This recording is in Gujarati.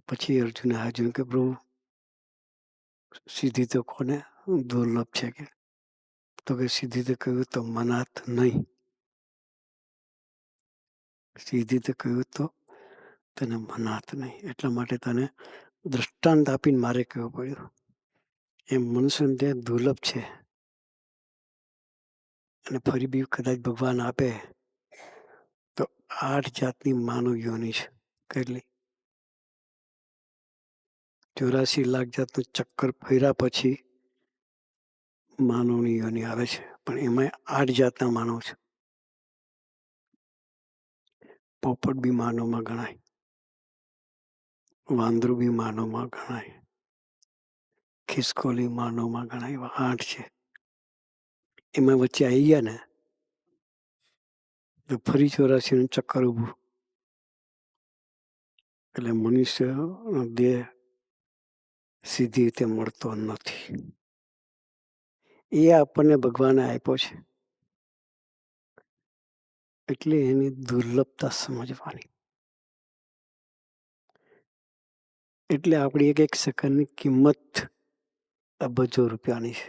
પછી અર્જુને હાજન કે પ્રભુ સિદ્ધિ તો કોને દુર્લભ છે કે? તો કે સિદ્ધિ તો કહ્યું તો મનાત નહીં. સિદ્ધિ તો કહ્યું તો તને મનાત નહીં. એટલા માટે તને દૃષ્ટાંત આપીને મારે કહેવું પડ્યું. એમ મનુષ્યને ત્યાં દુર્લભ છે. અને ફરી બી કદાચ ભગવાન આપે તો 8 જાતની માનવ યોનિ છે. કેટલી? 84 લાખ જાતનું ચક્કર ફર્યા પછી માનવની યોનિ આવે છે. પણ એમાંય 8 જાતના માનવ છે. પોપટ બી માનવમાં ગણાય. વાંદરું બી માનવમાં ગણાય. ખિસકોલી માનવમાં ગણાય. એવા 8 છે. એમાં વચ્ચે આવી ગયા ને તો ફરી 84નું ચક્કર ઊભું. એટલે મનુષ્યનો દેહ સીધી રીતે મળતો નથી. એ આપણને ભગવાને આપ્યો છે. એટલે એની દુર્લભતા સમજવાની. એટલે આપણી એક સેકન્ડની કિંમત અબજો રૂપિયાની છે.